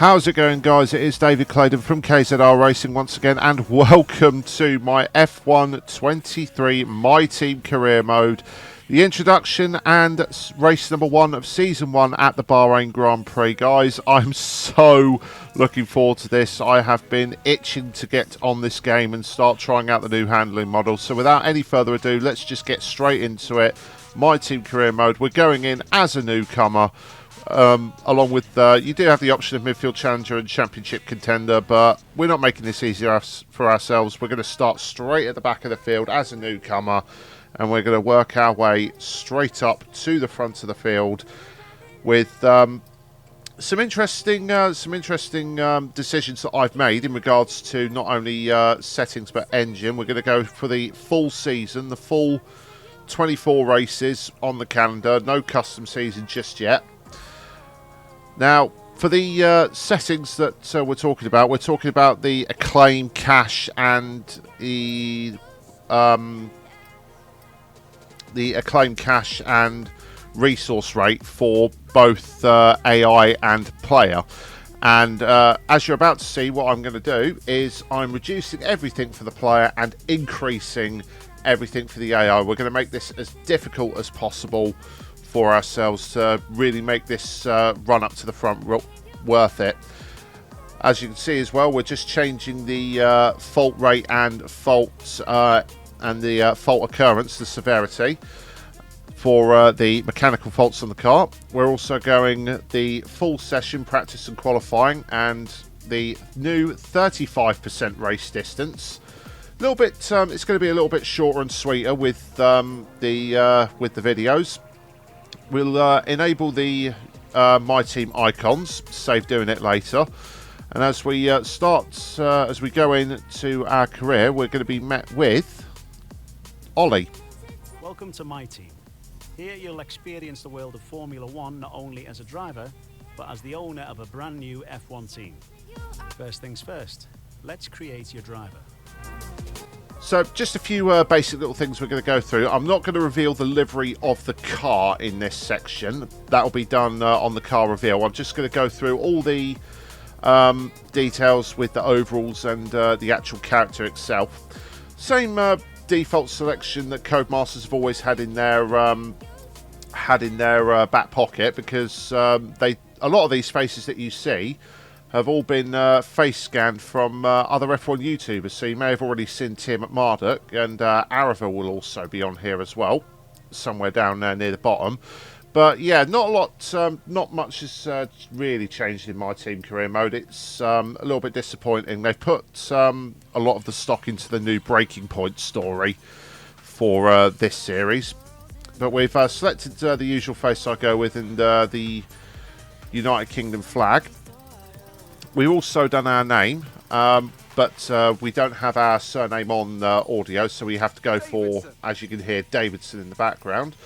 How's it going, guys? It is David Claydon from KZR Racing once again, and welcome to my F1 23 My Team Career Mode, the introduction and race number 1 of Season 1 at the Bahrain Grand Prix. Guys, I'm so looking forward to this. I have been itching to get on this game and start trying out the new handling model. So without any further ado, let's just get straight into it. My Team Career Mode. We're going in as a newcomer. Along with, you do have the option of midfield challenger and championship contender, but we're not making this easier for ourselves. We're going to start straight at the back of the field as a newcomer, and we're going to work our way straight up to the front of the field with some interesting decisions that I've made in regards to not only settings but engine. We're going to go for the full season, the full 24 races on the calendar. No custom season just yet. Now, for the settings that we're talking about the acclaim, cash, and the acclaim, cash, and resource rate for both AI and player. And as you're about to see, what I'm going to do is I'm reducing everything for the player and increasing everything for the AI. We're going to make this as difficult as possible for ourselves to really make this run up to the front worth it. As you can see as well, we're just changing the fault rate and fault and the fault occurrence, the severity for the mechanical faults on the car. We're also going the full session practice and qualifying and the new 35% race distance. A little bit, it's going to be a little bit shorter and sweeter with the videos. We'll enable the My Team icons, save doing it later. And as we as we go into our career, we're going to be met with Ollie. Welcome to My Team. Here you'll experience the world of Formula One not only as a driver, but as the owner of a brand new F1 team. First things first, let's create your driver. So just a few basic little things we're going to go through. I'm not going to reveal the livery of the car in this section. That will be done on the car reveal. I'm just going to go through all the details with the overalls and the actual character itself. Same default selection that Codemasters have always had in their back pocket, because a lot of these faces that you see have all been face scanned from other F1 YouTubers, so you may have already seen Tim at Marduk, and Arava will also be on here as well, somewhere down there near the bottom. But yeah, not a lot, not much has really changed in My Team Career Mode. It's a little bit disappointing. They've put a lot of the stock into the new Breaking Point story for this series, but we've selected the usual face I go with, and the United Kingdom flag. We've also done our name, but we don't have our surname on audio, so we have to go for, as you can hear, Davidson in the background.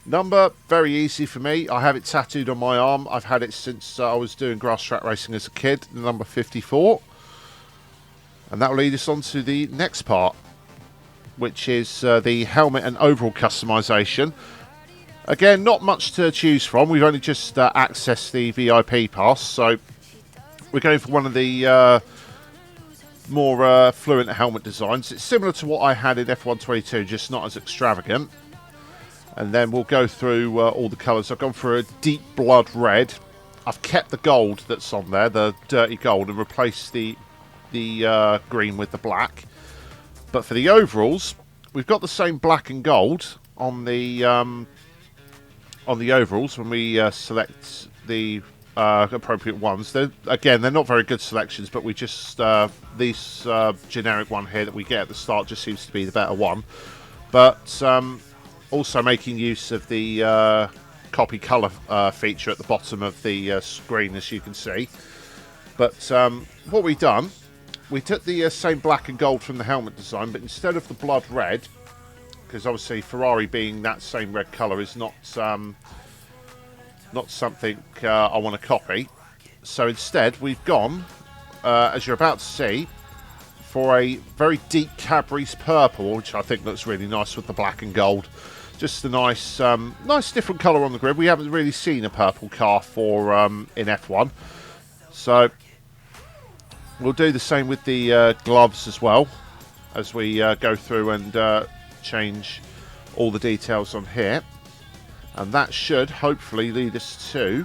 Number, very easy for me. I have it tattooed on my arm. I've had it since I was doing grass track racing as a kid, number 54. And that will lead us on to the next part, which is the helmet and overall customization. Again, not much to choose from. We've only just accessed the VIP pass, so we're going for one of the more fluent helmet designs. It's similar to what I had in F1 22, just not as extravagant. And then we'll go through all the colours. I've gone for a deep blood red. I've kept the gold that's on there, the dirty gold, and replaced the green with the black. But for the overalls, we've got the same black and gold on the overalls when we select the appropriate ones. They're not very good selections, but we just this generic one here that we get at the start just seems to be the better one. But also making use of the copy colour feature at the bottom of the screen, as you can see. But what we've done, we took the same black and gold from the helmet design, but instead of the blood red, because obviously Ferrari being that same red colour is not something I want to copy. So instead we've gone, as you're about to see, for a very deep Cadbury's purple, which I think looks really nice with the black and gold. Just a nice nice different colour on the grid. We haven't really seen a purple car for in F1. So we'll do the same with the gloves as well as we go through and change all the details on here, and that should hopefully lead us to.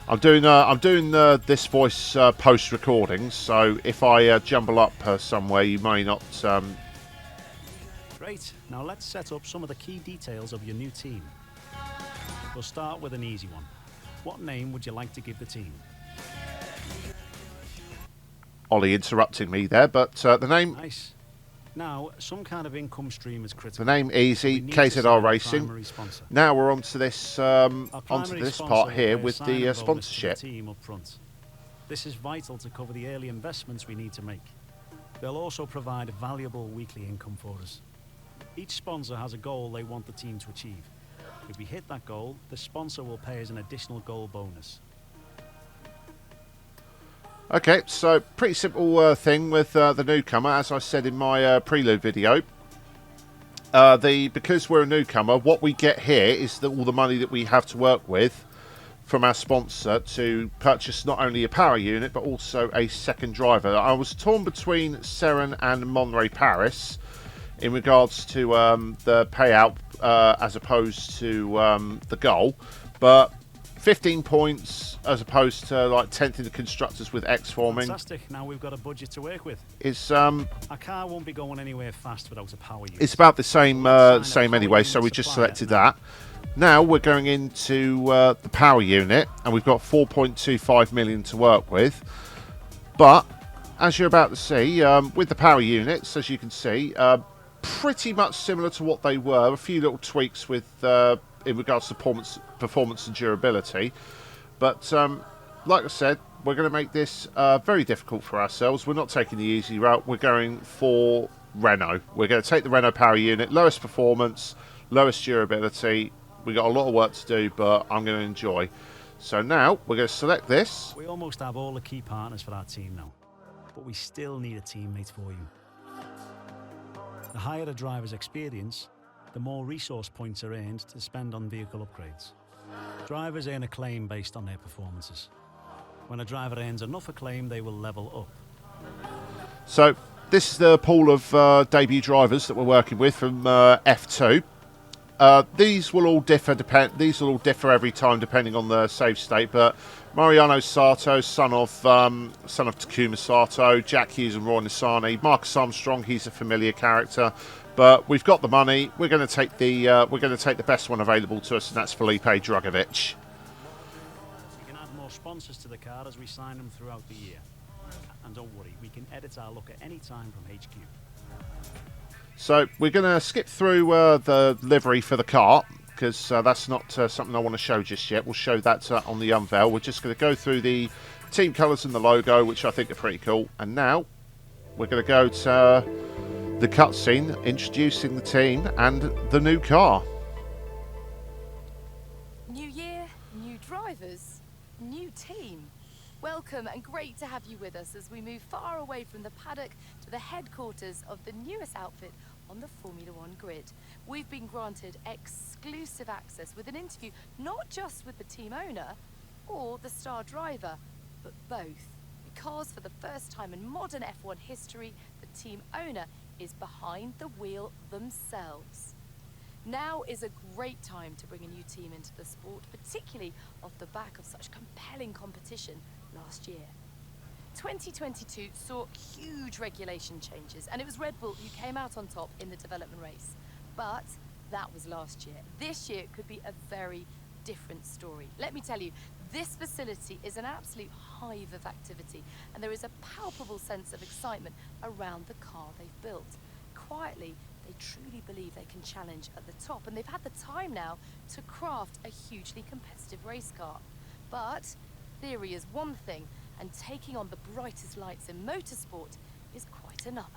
I'm doing this voice post recording, so if I jumble up somewhere, you may not. Great. Now let's set up some of the key details of your new team. We'll start with an easy one. What name would you like to give the team? Ollie interrupting me there, but the name. Nice. Now, some kind of income stream is critical. The name easy, KZR Racing. Now we're onto this part here with the sponsorship. Team up front. This is vital to cover the early investments we need to make. They'll also provide a valuable weekly income for us. Each sponsor has a goal they want the team to achieve. If we hit that goal, the sponsor will pay us an additional goal bonus. Okay, so pretty simple thing with the newcomer, as I said in my prelude video. Because we're a newcomer, what we get here is all the money that we have to work with from our sponsor to purchase not only a power unit but also a second driver. I was torn between Seren and Monterey Paris in regards to the payout as opposed to the goal, but 15 points as opposed to like 10th in the constructors with X forming. Fantastic. Now we've got a budget to work with. It's our car won't be going anywhere fast without a power unit. It's about the same anyway, so we just selected that. Now we're going into the power unit, and we've got 4.25 million to work with. But as you're about to see, with the power units, as you can see, pretty much similar to what they were. A few little tweaks with in regards to performance and durability, but like I said, we're going to make this very difficult for ourselves. We're not taking the easy route. We're going for Renault. We're going to take the Renault power unit, lowest performance, lowest durability. We got a lot of work to do, but I'm going to enjoy. So now we're going to select this. We almost have all the key partners for our team now, but we still need a teammate for you. The higher a driver's experience, the more resource points are earned to spend on vehicle upgrades. Drivers earn acclaim based on their performances. When a driver earns enough acclaim, they will level up. So this is the pool of debut drivers that we're working with from F2. These will all differ every time depending on the save state. But Mariano Sato, son of Takuma Sato, Jack Hughes and Roy Nissany, Marcus Armstrong. He's a familiar character. But we've got the money. We're going to take the best one available to us, and that's Felipe Drugovich. We can add more sponsors to the car as we sign them throughout the year. And don't worry, we can edit our look at any time from HQ. So we're going to skip through the livery for the car because that's not something I want to show just yet. We'll show that on the unveil. We're just going to go through the team colours and the logo, which I think are pretty cool. And now we're going to go to the cutscene introducing the team and the new car. New year, new drivers, new team. Welcome and great to have you with us as we move far away from the paddock to the headquarters of the newest outfit on the Formula One grid. We've been granted exclusive access with an interview not just with the team owner or the star driver, but both. Because for the first time in modern F1 history, the team owner is behind the wheel themselves. Now is a great time to bring a new team into the sport, particularly off the back of such compelling competition last year. 2022 saw huge regulation changes, and it was Red Bull who came out on top in the development race. But that was last year. This year could be a very different story. Let me tell you, this facility is an absolute hive of activity, and there is a palpable sense of excitement around the car they've built. Quietly, they truly believe they can challenge at the top, and they've had the time now to craft a hugely competitive race car. But theory is one thing, and taking on the brightest lights in motorsport is quite another.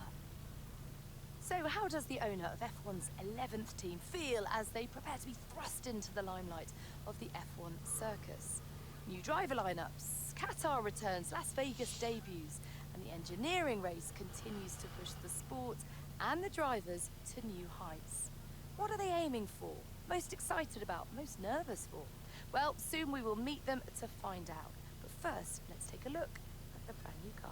So how does the owner of F1's 11th team feel as they prepare to be thrust into the limelight of the F1 circus? New driver lineups, Qatar returns, Las Vegas debuts, and the engineering race continues to push the sport and the drivers to new heights. What are they aiming for? Most excited about? Most nervous for? Well, soon we will meet them to find out. But first, let's take a look at the brand new car.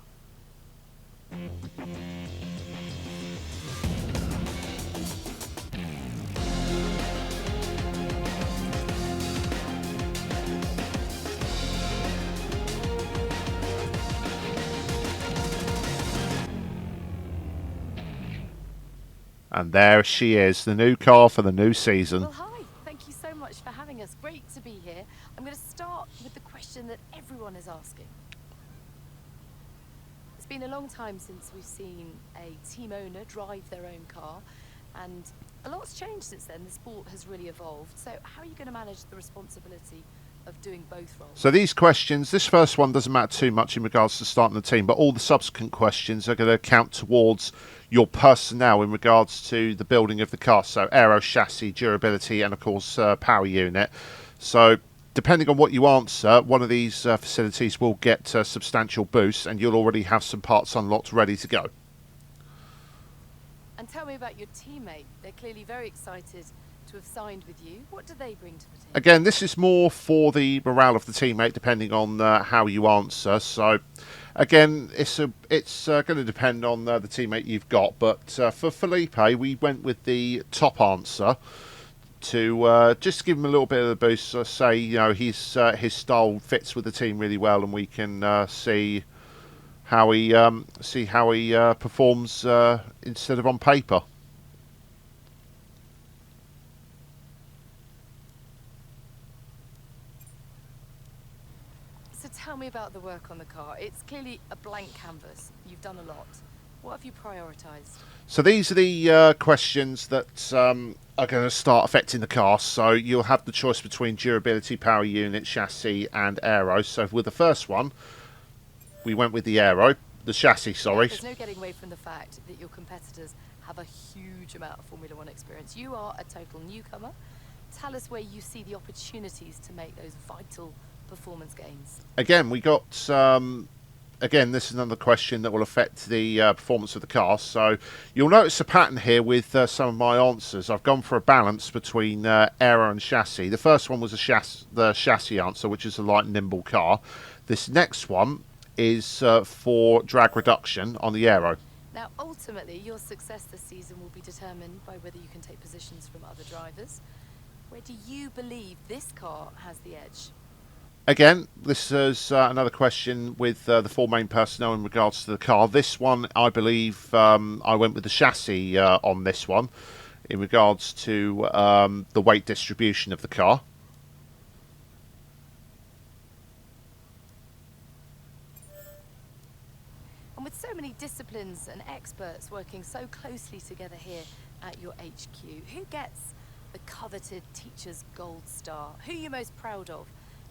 And there she is, the new car for the new season. Well, hi. Thank you so much for having us. Great to be here. I'm going to start with the question that everyone is asking. It's been a long time since we've seen a team owner drive their own car, and a lot's changed since then. The sport has really evolved. So how are you going to manage the responsibility of doing both roles? So these questions, this first one doesn't matter too much in regards to starting the team, but all the subsequent questions are going to count towards your personnel in regards to the building of the car. So aero, chassis, durability, and of course power unit. So depending on what you answer, one of these facilities will get a substantial boost, and you'll already have some parts unlocked ready to go. And tell me about your teammate. They're clearly very excited to have signed with you. What do they bring to the team? Again, this is more for the morale of the teammate, depending on how you answer. So, again, it's going to depend on the teammate you've got. But for Felipe, we went with the top answer to just give him a little bit of a boost. So say, his style fits with the team really well, and we can see how he performs instead of on paper. So tell me about the work on the car. It's clearly a blank canvas. You've done a lot. What have you prioritised? So these are the questions that are going to start affecting the car. So you'll have the choice between durability, power unit, chassis and aero. So with the first one, we went with the aero. The chassis, sorry. There's no getting away from the fact that your competitors have a huge amount of Formula One experience. You are a total newcomer. Tell us where you see the opportunities to make those vital performance gains. Again, we got again, this is another question that will affect the performance of the car. So you'll notice a pattern here with some of my answers. I've gone for a balance between aero and chassis. The first one was the chassis answer, which is a light and nimble car. This next one is for drag reduction on the aero. Now, ultimately, your success this season will be determined by whether you can take positions from other drivers. Where do you believe this car has the edge? Again, this is another question with the four main personnel in regards to the car. This one, I believe, I went with the chassis on this one in regards to the weight distribution of the car. And with so many disciplines and experts working so closely together here at your HQ, who gets the coveted Teacher's Gold Star? Who are you most proud of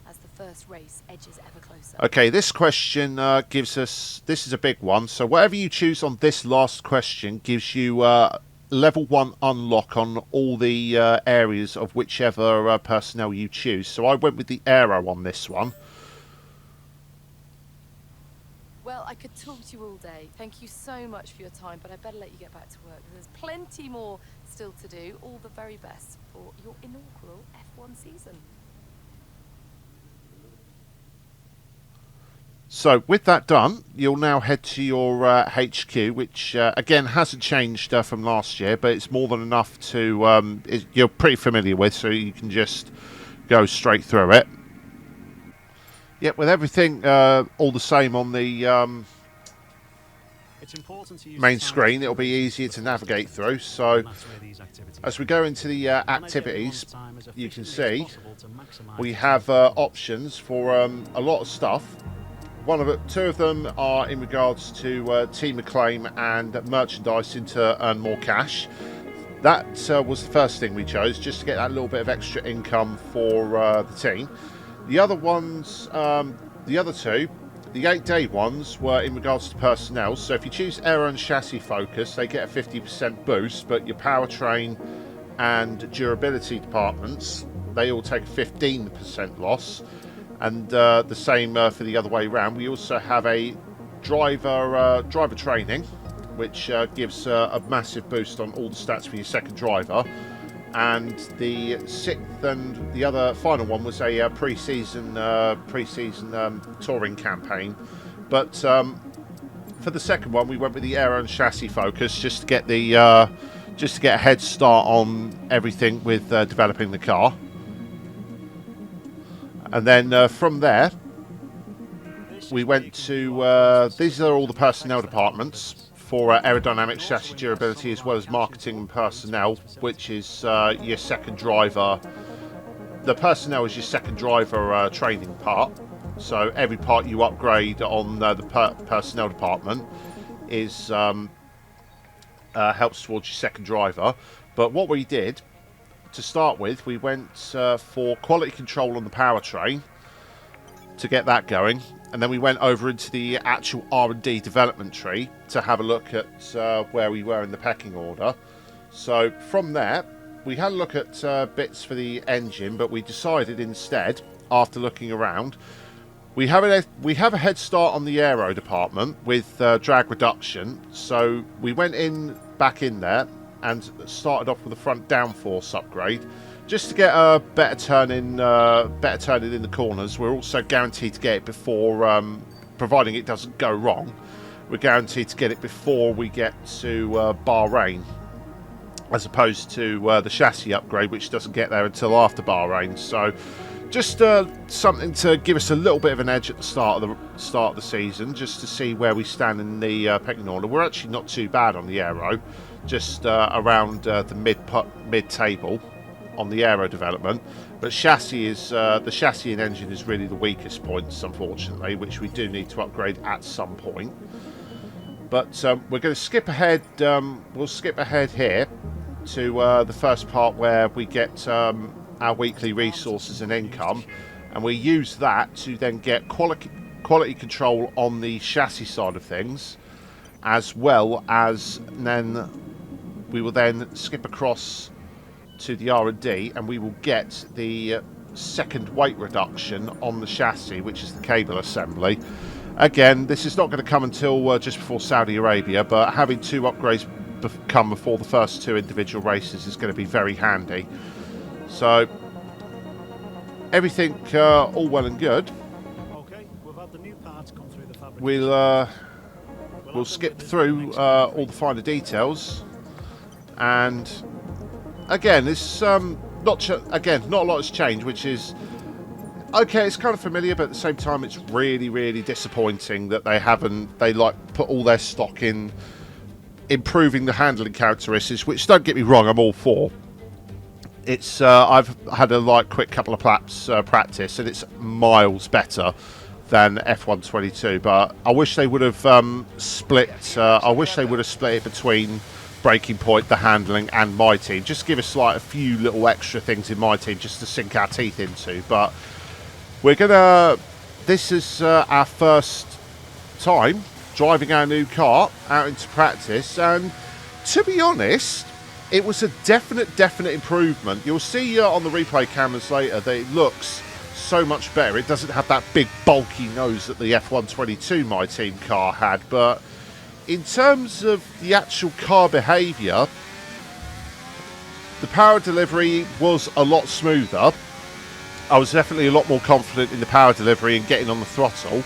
as the first race edges ever closer? Okay, this question gives us, this is a big one, so whatever you choose on this last question gives you level 1 unlock on all the areas of whichever personnel you choose. So I went with the aero on this one. Well, I could talk to you all day. Thank you so much for your time, but I better let you get back to work. There's plenty more still to do. All the very best for your inaugural F1 season. So with that done, you'll now head to your HQ, which again hasn't changed from last year, but it's more than enough to you're pretty familiar with, so you can just go straight through it. Yep, with everything all the same on the It's important to use main screen, it'll be easier to navigate through. So as we go into the activities, you can see we have options for a lot of stuff. Two of them are in regards to team acclaim and merchandising to earn more cash. That was the first thing we chose, just to get that little bit of extra income for the team. The other ones, the other two, the 8-day ones were in regards to personnel. So if you choose aero and chassis focus, they get a 50% boost, but your powertrain and durability departments, they all take a 15% loss. And the same for the other way around. We also have a driver training, which gives a massive boost on all the stats for your second driver. and the 6th and the other final one was a pre-season touring campaign. But for the second one, we went with the aero and chassis focus just to get the just to get a head start on everything with developing the car. And then from there, we went to these are all the personnel departments for aerodynamics, chassis durability, as well as marketing and personnel, which is your second driver. The personnel is your second driver training part. So every part you upgrade on the personnel department is helps towards your second driver. But what we did to start with, we went for quality control on the powertrain to get that going. And then we went over into the actual R&D development tree to have a look at where we were in the pecking order. So from there, we had a look at bits for the engine, but we decided instead, after looking around, we have a head start on the aero department with drag reduction. So we went back in there and started off with a front downforce upgrade, just to get a better turning in the corners. We're also guaranteed to get it before, providing it doesn't go wrong, we're guaranteed to get it before we get to Bahrain, as opposed to the chassis upgrade, which doesn't get there until after Bahrain. So just something to give us a little bit of an edge at the start of the season, just to see where we stand in the pecking order. We're actually not too bad on the aero, just around the mid table on the aero development, but chassis is the chassis and engine is really the weakest points, unfortunately, which we do need to upgrade at some point. But we're going to skip ahead. We'll skip ahead here to the first part where we get our weekly resources and income, and we use that to then get quality control on the chassis side of things, as well as then we will then skip across to the R&D, and we will get the second weight reduction on the chassis, which is the cable assembly. Again, this is not going to come until just before Saudi Arabia, but having two upgrades come before the first two individual races is going to be very handy. So everything all well and good. Okay, we've had the new parts come through the fabrication. We'll skip through all the finer details, and again, it's not a lot has changed, which is okay. It's kind of familiar, but at the same time, it's really, really disappointing that they put all their stock in improving the handling characteristics. Which, don't get me wrong, I'm all for. It's I've had a quick couple of laps practice, and it's miles better than F122. But I wish they would have split. I wish they would have split it between Breaking Point, the handling, and my team. Just give us a few little extra things in my team just to sink our teeth into. But this is our first time driving our new car out into practice, and to be honest, it was a definite improvement. You'll see on the replay cameras later that it looks so much better. It doesn't have that big bulky nose that the F122 my team car had, but in terms of the actual car behaviour, the power delivery was a lot smoother. I was definitely a lot more confident in the power delivery and getting on the throttle.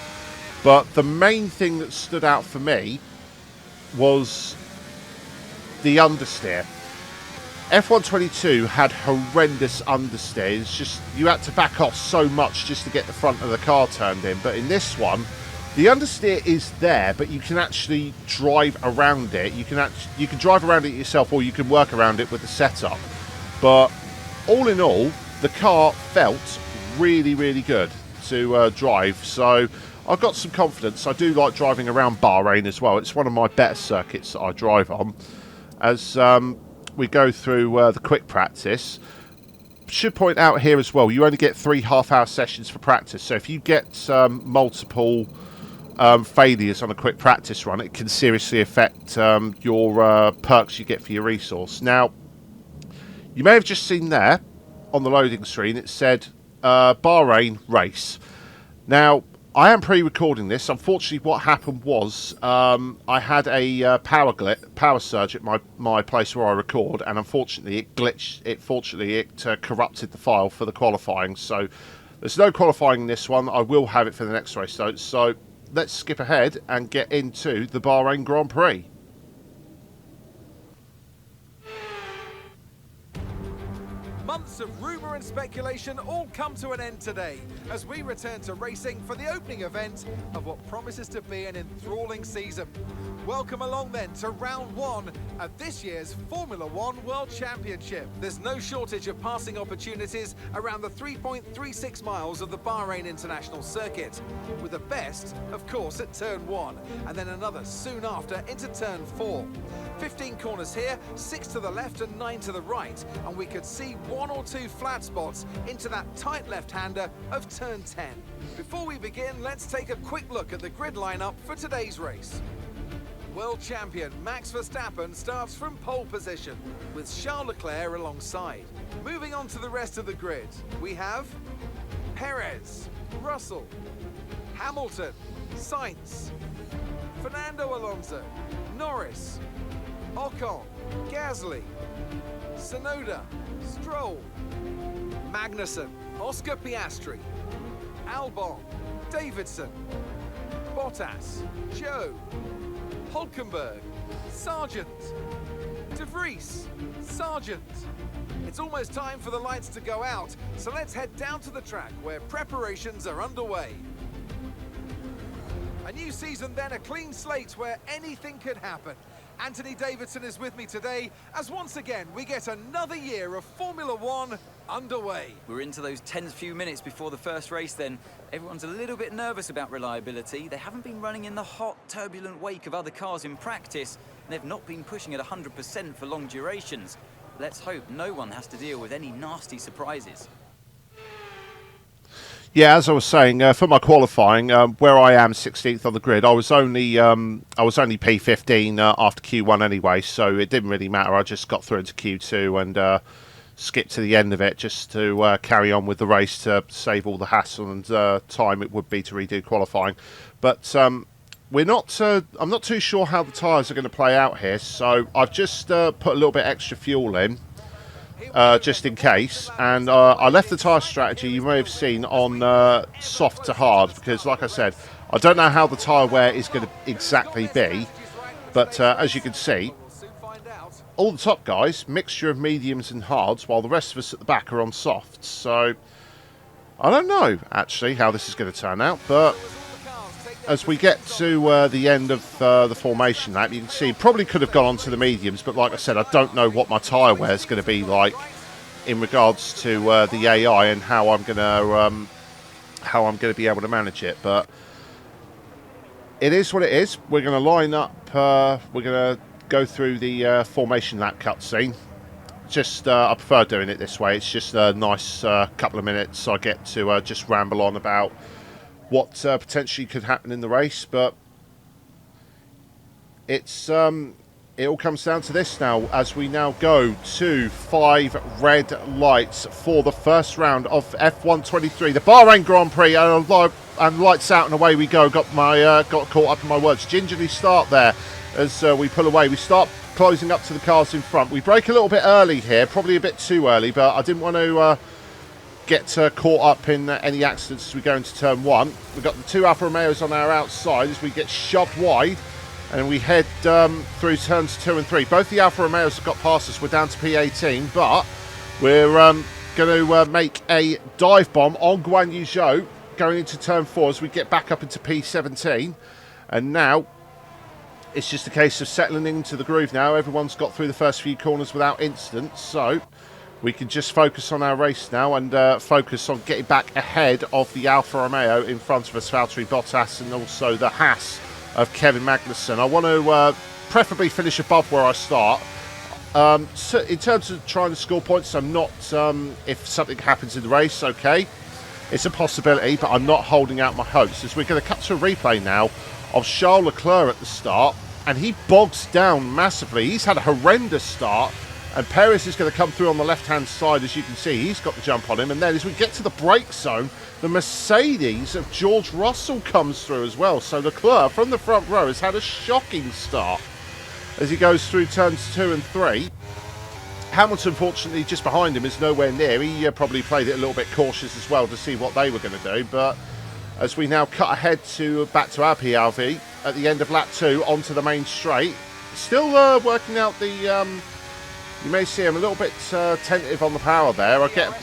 But the main thing that stood out for me was the understeer. F122 had horrendous understeer. It's just, you had to back off so much just to get the front of the car turned in. But in this one, the understeer is there, but you can actually drive around it. You can drive around it yourself, or you can work around it with the setup. But all in all, the car felt really, really good to drive. So I've got some confidence. I do like driving around Bahrain as well. It's one of my better circuits that I drive on. As we go through the quick practice, should point out here as well, you only get 3 half-hour sessions for practice. So if you get multiple failures on a quick practice run, it can seriously affect your perks you get for your resource. Now, you may have just seen there on the loading screen, it said Bahrain race. Now, I am pre-recording this. Unfortunately, what happened was I had a power surge at my place where I record, and unfortunately it glitched. It corrupted the file for the qualifying. So there's no qualifying in this one. I will have it for the next race though. So let's skip ahead and get into the Bahrain Grand Prix. Months of rumour and speculation all come to an end today as we return to racing for the opening event of what promises to be an enthralling season. Welcome along then to round one of this year's Formula One World Championship. There's no shortage of passing opportunities around the 3.36 miles of the Bahrain International Circuit, with the best, of course, at turn 1, and then another soon after into turn 4. 15 corners here, 6 to the left and 9 to the right, and we could see 1 or 2 flat spots into that tight left-hander of turn 10. Before we begin, let's take a quick look at the grid lineup for today's race. World champion Max Verstappen starts from pole position, with Charles Leclerc alongside. Moving on to the rest of the grid, we have Perez, Russell, Hamilton, Sainz, Fernando Alonso, Norris, Ocon, Gasly, Tsunoda, Stroll, Magnussen, Oscar Piastri, Albon, Davidson, Bottas, Joe, Hulkenberg, Sargent, De Vries, Sargent. It's almost time for the lights to go out, so let's head down to the track where preparations are underway. A new season then, a clean slate where anything could happen. Anthony Davidson is with me today as once again we get another year of Formula One underway. We're into those tense few minutes before the first race then. Everyone's a little bit nervous about reliability. They haven't been running in the hot, turbulent wake of other cars in practice, and they've not been pushing at 100% for long durations. Let's hope no one has to deal with any nasty surprises. Yeah, as I was saying, for my qualifying, where I am 16th on the grid, I was only P15 after Q1 anyway, so it didn't really matter. I just got through into Q2 and skipped to the end of it just to carry on with the race to save all the hassle and time it would be to redo qualifying. But I'm not too sure how the tyres are going to play out here, so I've just put a little bit extra fuel in. Just in case, and I left the tyre strategy you may have seen on soft to hard because, like I said, I don't know how the tyre wear is going to exactly be, but as you can see, all the top guys, mixture of mediums and hards, while the rest of us at the back are on softs. So I don't know actually how this is going to turn out, but as we get to the end of the formation lap, you can see probably could have gone on to the mediums, but like I said, I don't know what my tyre wear is going to be like in regards to the AI and how I'm going to be able to manage it. But it is what it is. We're going to line up. We're going to go through the formation lap cutscene. Just I prefer doing it this way. It's just a nice couple of minutes. I get to just ramble on about what potentially could happen in the race, but it's it all comes down to this now as we now go to 5 red lights for the first round of F123, the Bahrain Grand Prix, and lights out and away we go. Got caught up in my words. Gingerly start there as we pull away. We start closing up to the cars in front. We break a little bit early here, probably a bit too early, but I didn't want to get caught up in any accidents as we go into turn 1. We've got the 2 Alfa Romeos on our outside as we get shoved wide, and we head through turns 2 and 3. Both the Alfa Romeos have got past us. We're down to P18, but we're going to make a dive bomb on Guan Yu Zhou going into turn 4 as we get back up into P17. And now it's just a case of settling into the groove now. Everyone's got through the first few corners without incident, so we can just focus on our race now and focus on getting back ahead of the Alfa Romeo in front of us, Valtteri Bottas, and also the Haas of Kevin Magnussen. I want to preferably finish above where I start. So in terms of trying to score points, I'm not, if something happens in the race, okay, it's a possibility, but I'm not holding out my hopes, as we're going to cut to a replay now of Charles Leclerc at the start, and he bogs down massively. He's had a horrendous start, And Perez is going to come through on the left-hand side, as you can see. He's got the jump on him. And then as we get to the brake zone, the Mercedes of George Russell comes through as well. So Leclerc, from the front row, has had a shocking start as he goes through turns 2 and 3. Hamilton, fortunately, just behind him, is nowhere near. He probably played it a little bit cautious as well to see what they were going to do. But as we now cut ahead back to our PRV at the end of lap 2 onto the main straight, still working out the... you may see him a little bit tentative on the power there. I get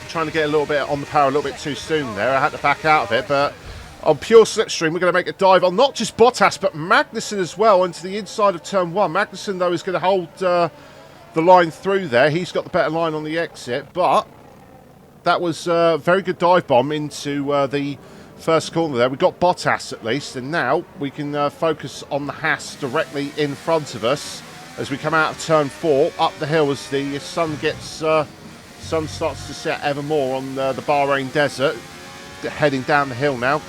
trying to get a little bit on the power a little bit too soon there. I had to back out of it, but on pure slipstream, we're going to make a dive on not just Bottas, but Magnussen as well into the inside of turn 1. Magnussen, though, is going to hold the line through there. He's got the better line on the exit, but that was a very good dive bomb into the first corner there. We got Bottas at least, and now we can focus on the Haas directly in front of us as we come out of turn 4, up the hill as the sun starts to set ever more on the Bahrain desert, heading down the hill now.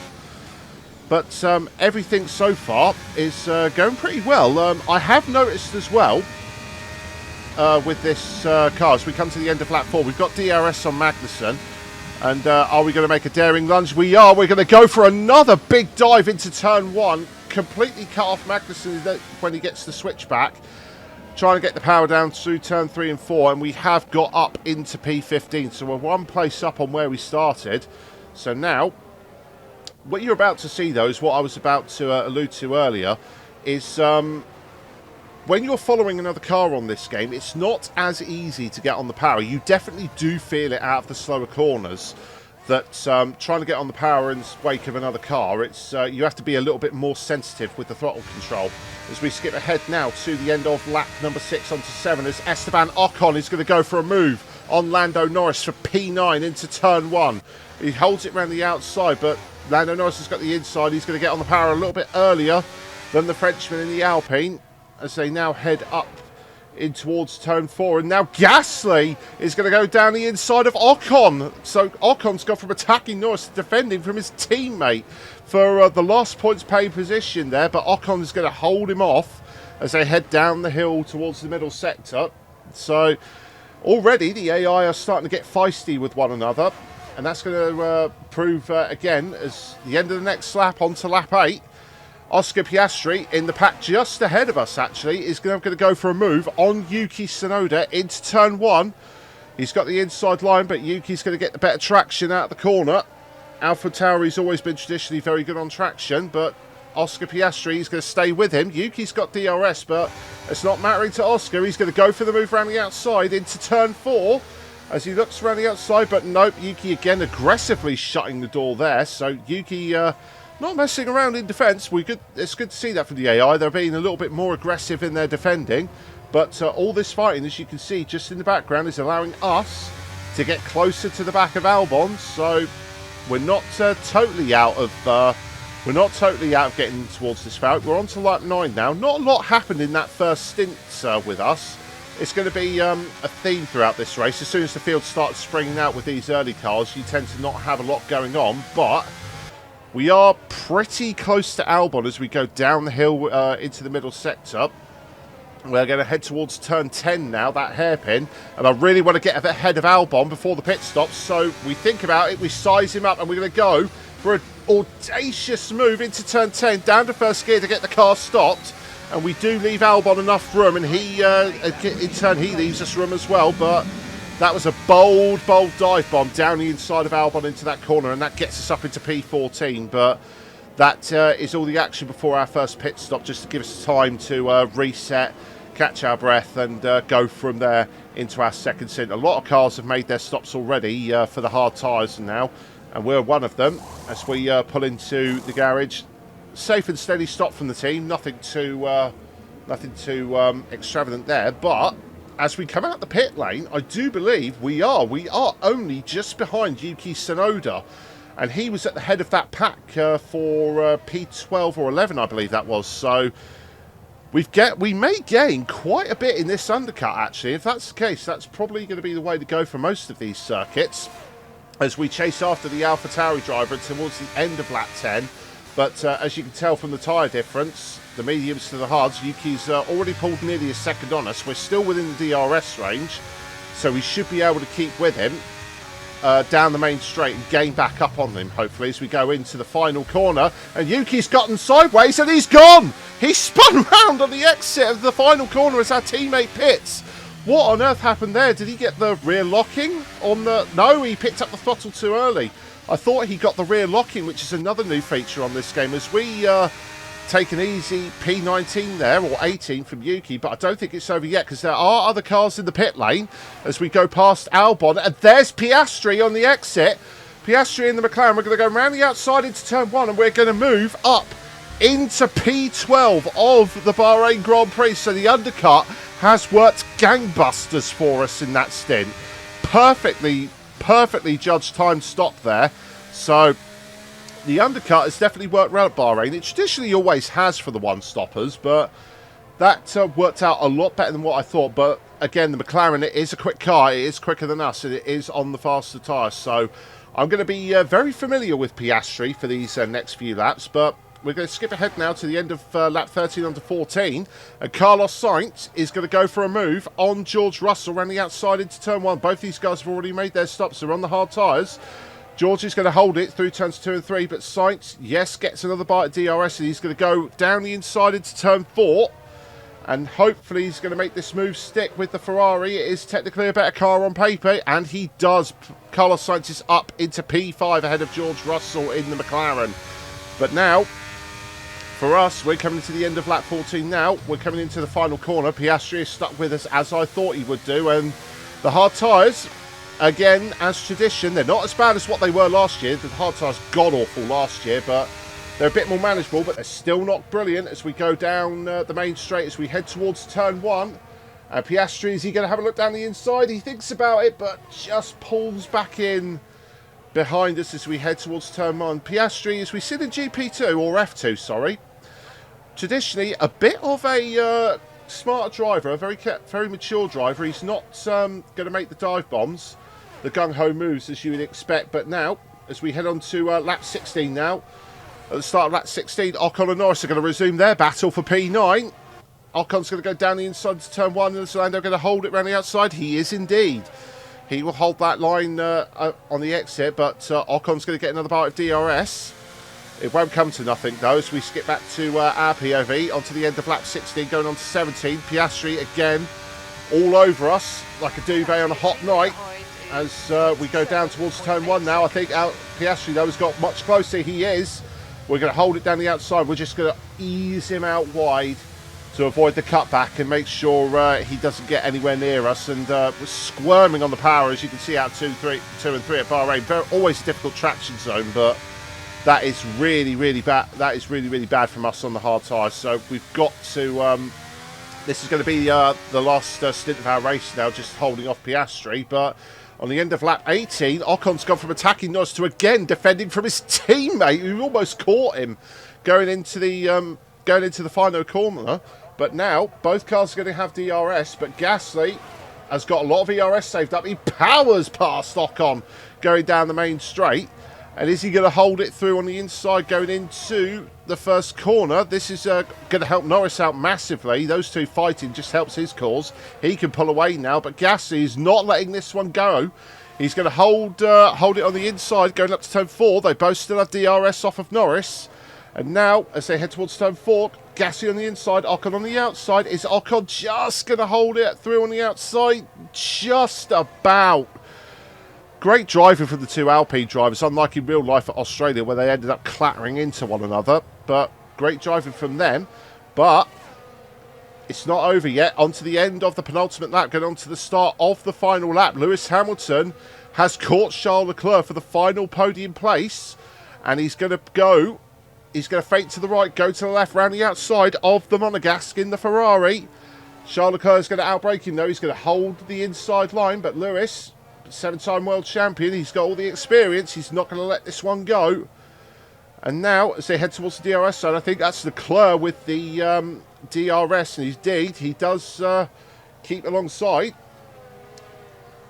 But everything so far is going pretty well. I have noticed as well with this car, as we come to the end of lap 4, we've got DRS on Magnussen. And are we going to make a daring lunge? We are. We're going to go for another big dive into turn 1. Completely cut off Magnussen when he gets the switchback. Trying to get the power down through turn 3 and 4, and we have got up into P15, so we're one place up on where we started. So now, what you're about to see, though, is what I was about to allude to earlier, is when you're following another car on this game, it's not as easy to get on the power. You definitely do feel it out of the slower corners, that trying to get on the power in the wake of another car, it's you have to be a little bit more sensitive with the throttle control. As we skip ahead now to the end of lap number 6 onto 7, as Esteban Ocon is going to go for a move on Lando Norris for P9 into turn 1. He holds it around the outside, but Lando Norris has got the inside. He's going to get on the power a little bit earlier than the Frenchman in the Alpine as they now head up in towards turn 4, and now Gasly is going to go down the inside of Ocon. So Ocon's gone from attacking Norris to defending from his teammate for the last points paid position there, but Ocon is going to hold him off as they head down the hill towards the middle sector. So already the AI are starting to get feisty with one another, and that's going to prove again as the end of the next lap onto lap 8. Oscar Piastri in the pack just ahead of us, actually, is going to go for a move on Yuki Tsunoda into turn 1. He's got the inside line, but Yuki's going to get the better traction out of the corner. AlphaTauri's always been traditionally very good on traction, but Oscar Piastri is going to stay with him. Yuki's got DRS, but it's not mattering to Oscar. He's going to go for the move around the outside into turn 4 as he looks around the outside, but nope, Yuki again aggressively shutting the door there. So Yuki... not messing around in defence. It's good to see that from the AI. They're being a little bit more aggressive in their defending. But all this fighting, as you can see, just in the background, is allowing us to get closer to the back of Albon. So we're not totally out of getting towards this fight. We're on to lap 9 now. Not a lot happened in that first stint with us. It's going to be a theme throughout this race. As soon as the field starts springing out with these early cars, you tend to not have a lot going on. But we are pretty close to Albon as we go down the hill into the middle sector. We're going to head towards turn 10 now, that hairpin. And I really want to get ahead of Albon before the pit stops. So we think about it, we size him up, and we're going to go for an audacious move into turn 10, down to first gear to get the car stopped. And we do leave Albon enough room, and he, in turn, he leaves us room as well. But that was a bold dive bomb down the inside of Albon into that corner, and that gets us up into P14. But that is all the action before our first pit stop, just to give us time to reset, catch our breath, and go from there into our second stint. A lot of cars have made their stops already for the hard tyres now, and we're one of them as we pull into the garage. Safe and steady stop from the team, nothing too extravagant there, but as we come out the pit lane, I do believe we are only just behind Yuki Tsunoda, and he was at the head of that pack for P12 or 11, I believe that was. So we may gain quite a bit in this undercut, actually. If that's the case, that's probably going to be the way to go for most of these circuits, as we chase after the AlphaTauri driver towards the end of lap 10. But as you can tell from the tyre difference, the mediums to the hards, Yuki's already pulled nearly a second on us. We're still within the DRS range, so we should be able to keep with him down the main straight and gain back up on him, hopefully, as we go into the final corner. And Yuki's gotten sideways and he's gone! He spun round on the exit of the final corner as our teammate pits. What on earth happened there? Did he get the rear locking on the... No, he picked up the throttle too early. I thought he got the rear locking, which is another new feature on this game, as we take an easy P19 there, or 18 from Yuki, but I don't think it's over yet, because there are other cars in the pit lane as we go past Albon, and there's Piastri on the exit. Piastri in the McLaren. We're going to go around the outside into turn 1, and we're going to move up into P12 of the Bahrain Grand Prix, so the undercut has worked gangbusters for us in that stint. Perfectly judged time stop there. So the undercut has definitely worked well at Bahrain. It traditionally always has for the one-stoppers, but that worked out a lot better than what I thought. But again, the McLaren, it is a quick car. It is quicker than us, and it is on the faster tyres. So I'm going to be very familiar with Piastri for these next few laps, but we're going to skip ahead now to the end of lap 13 onto 14. And Carlos Sainz is going to go for a move on George Russell around the outside into turn 1. Both these guys have already made their stops. They're on the hard tyres. George is going to hold it through turns 2 and 3. But Sainz, yes, gets another bite at DRS. And he's going to go down the inside into turn 4. And hopefully he's going to make this move stick with the Ferrari. It is technically a better car on paper. And he does. Carlos Sainz is up into P5 ahead of George Russell in the McLaren. But now, for us, we're coming to the end of lap 14 now. We're coming into the final corner. Piastri is stuck with us as I thought he would do. And the hard tyres, again, as tradition, they're not as bad as what they were last year. The hard tyres god-awful last year, but they're a bit more manageable, but they're still not brilliant as we go down the main straight as we head towards turn 1. Piastri, is he going to have a look down the inside? He thinks about it, but just pulls back in behind us as we head towards turn 1. Piastri, as we sit in GP2, or F2, sorry, traditionally a bit of a smart driver, a very mature driver. He's not going to make the dive bombs, the gung-ho moves as you would expect. But now, as we head on to lap 16 now, at the start of lap 16, Ocon and Norris are going to resume their battle for P9. Ocon's going to go down the inside to turn 1, and Lando going to hold it around the outside. He is indeed. He will hold that line on the exit, but Ocon's going to get another bite of DRS. It won't come to nothing, though, as we skip back to our POV, onto the end of lap 16, going on to 17. Piastri, again, all over us, like a duvet on a hot night, as we go down towards turn 1 now. I think Piastri, though, has got much closer. He is. We're going to hold it down the outside. We're just going to ease him out wide to avoid the cutback and make sure he doesn't get anywhere near us. And we're squirming on the power, as you can see, out 2 and 3 at Bahrain. Always a difficult traction zone, but that is really, really bad. That is really, really bad from us on the hard tyres. So we've got to... this is going to be the last stint of our race now, just holding off Piastri. But on the end of lap 18, Ocon's gone from attacking Norris to again defending from his teammate, who almost caught him going into the final corner. But now both cars are going to have DRS. But Gasly has got a lot of ERS saved up. He powers past Ocon going down the main straight. And is he going to hold it through on the inside going into the first corner? This is going to help Norris out massively. Those two fighting just helps his cause. He can pull away now, but Gasly is not letting this one go. He's going to hold it on the inside going up to turn 4. They both still have DRS off of Norris. And now, as they head towards turn 4, Gasly on the inside, Ocon on the outside. Is Ocon just going to hold it through on the outside? Just about. Great driving from the two Alpine drivers, unlike in real life at Australia where they ended up clattering into one another. But great driving from them. But it's not over yet. On to the end of the penultimate lap, going on to the start of the final lap. Lewis Hamilton has caught Charles Leclerc for the final podium place. And he's going to go... He's going to fake to the right, go to the left, round the outside of the Monegasque in the Ferrari. Charles Leclerc is going to outbrake him, though. He's going to hold the inside line, but Lewis, 7-time world champion, he's got all the experience. He's not going to let this one go. And now, as they head towards the DRS zone, I think that's Leclerc with the DRS, and indeed, he does keep alongside.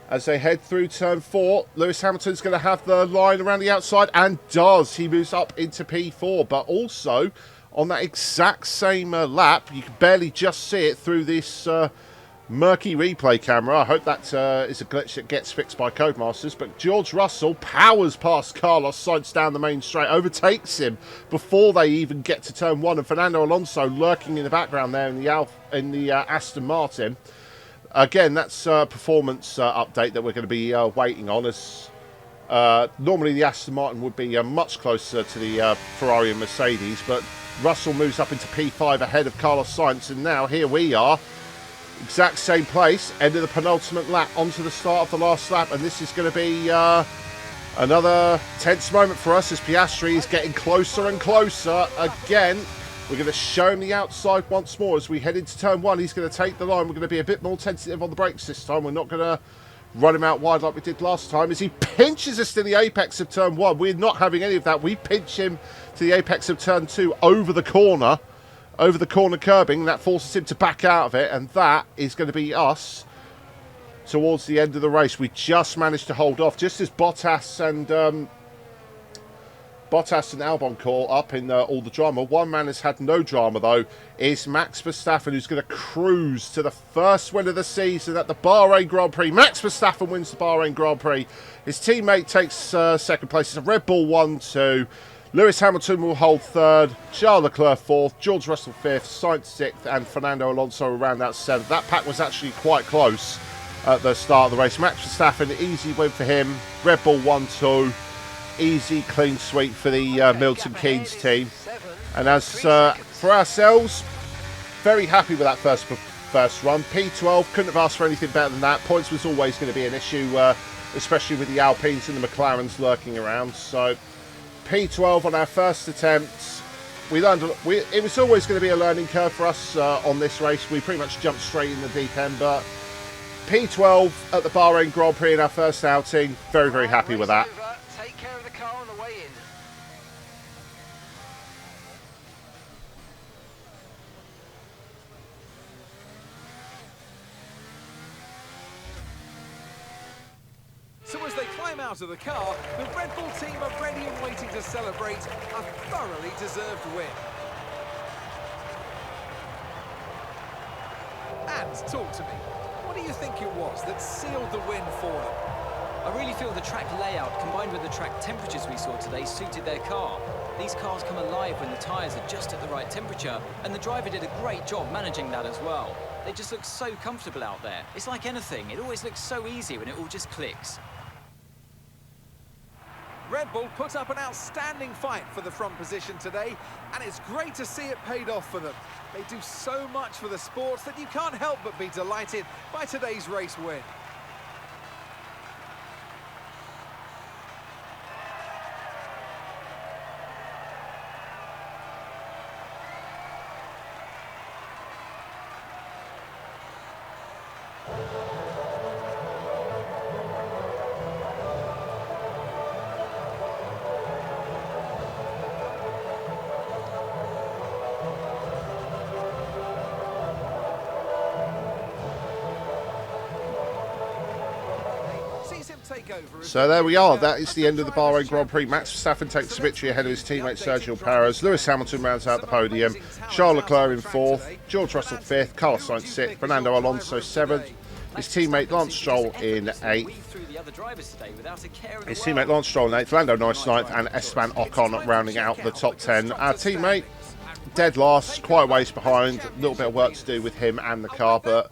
as they head through turn 4. Lewis Hamilton's going to have the line around the outside, and does. He moves up into P4, but also on that exact same lap, you can barely just see it through this murky replay camera. I hope that is a glitch that gets fixed by Codemasters, but George Russell powers past Carlos Sainz down the main straight, overtakes him before they even get to turn 1, and Fernando Alonso lurking in the background there in the Aston Martin. Again, that's a performance update that we're going to be waiting on, as normally the Aston Martin would be much closer to the Ferrari and Mercedes, but Russell moves up into P5 ahead of Carlos Sainz, and now here we are, exact same place, end of the penultimate lap, onto the start of the last lap, and this is going to be another tense moment for us as Piastri is getting closer and closer. Again, we're going to show him the outside once more as we head into turn 1. He's going to take the line. We're going to be a bit more tentative on the brakes this time. We're not going to run him out wide like we did last time, as he pinches us to the apex of turn 1. We're not having any of that. We pinch him to the apex of turn 2 over the corner curbing. That forces him to back out of it, and that is going to be us towards the end of the race. We just managed to hold off, just as Bottas and Albon caught up in all the drama. One man has had no drama, though, is Max Verstappen, who's going to cruise to the first win of the season at the Bahrain Grand Prix. Max Verstappen wins the Bahrain Grand Prix. His teammate takes second place. It's a Red Bull 1-2. Lewis Hamilton will hold third, Charles Leclerc fourth, George Russell fifth, Sainz sixth, and Fernando Alonso around that seventh. That pack was actually quite close at the start of the race. Max Verstappen, easy win for him. Red Bull 1-2. Easy, clean sweep for the Milton Keynes team. And as for ourselves, very happy with that first run. P12, couldn't have asked for anything better than that. Points was always going to be an issue, especially with the Alpines and the McLarens lurking around. So P12 on our first attempt. We learned it was always going to be a learning curve for us on this race. We pretty much jumped straight in the deep end, but P12 at the Bahrain Grand Prix in our first outing. Very, very happy with that. Take care of the car on the way in. So as they climb out of the car, the Red Bull team are ready and waiting to celebrate a thoroughly deserved win. And talk to me, what do you think it was that sealed the win for them? I really feel the track layout combined with the track temperatures we saw today suited their car. These cars come alive when the tyres are just at the right temperature, and the driver did a great job managing that as well. They just look so comfortable out there. It's like anything, it always looks so easy when it all just clicks. Red Bull put up an outstanding fight for the front position today, and it's great to see it paid off for them. They do so much for the sports that you can't help but be delighted by today's race win. So there we are. That is the end of the Bahrain Grand Prix. Max Verstappen takes the victory ahead of his teammate Sergio Perez. Lewis Hamilton rounds out the podium. Charles Leclerc in fourth. George Russell fifth. Carlos Sainz sixth. Fernando Alonso seventh. His teammate Lance Stroll in eighth. His teammate Lance Stroll in eighth. Lando Norris ninth. And Esteban Ocon rounding out the top 10. Our teammate, dead last, quite a ways behind. A little bit of work to do with him and the car, but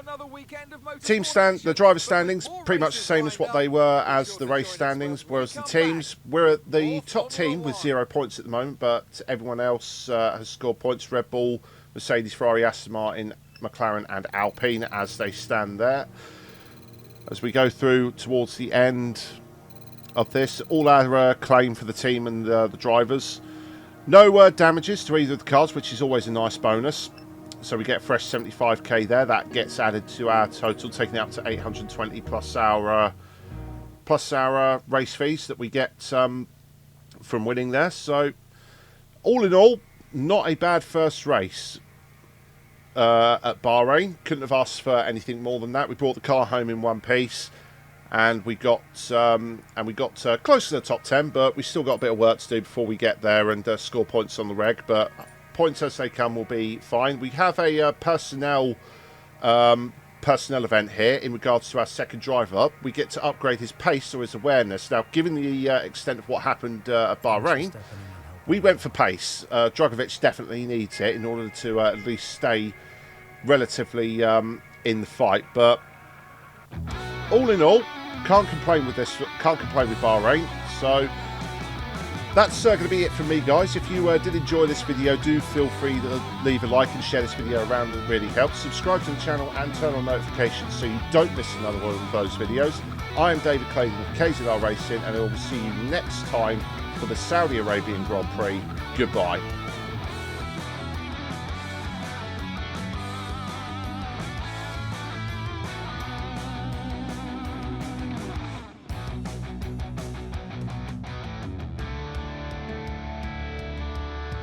the driver standings pretty much the same as what they were as the race standings, whereas the teams, we're at the top team with 0 points at the moment, but everyone else has scored points. Red Bull, Mercedes, Ferrari, Aston Martin, McLaren and Alpine as they stand there. As we go through towards the end of this, all our claim for the team and the drivers. No damages to either of the cars, which is always a nice bonus. So we get fresh 75k there. That gets added to our total, taking it up to 820 plus our race fees that we get from winning there. So all in all, not a bad first race at Bahrain. Couldn't have asked for anything more than that. We brought the car home in one piece, and we got close to the top 10, but we still got a bit of work to do before we get there and score points on the reg. But points as they come will be fine. We have a personnel event here in regards to our second driver. We get to upgrade his pace or his awareness. Now, given the extent of what happened at Bahrain, we went for pace. Dragovic definitely needs it in order to at least stay relatively in the fight. But all in all, can't complain with this. Can't complain with Bahrain. So that's going to be it from me, guys. If you did enjoy this video, do feel free to leave a like and share this video around. It really helps. Subscribe to the channel and turn on notifications so you don't miss another one of those videos. I am David Clayton of KZR Racing, and I will see you next time for the Saudi Arabian Grand Prix. Goodbye.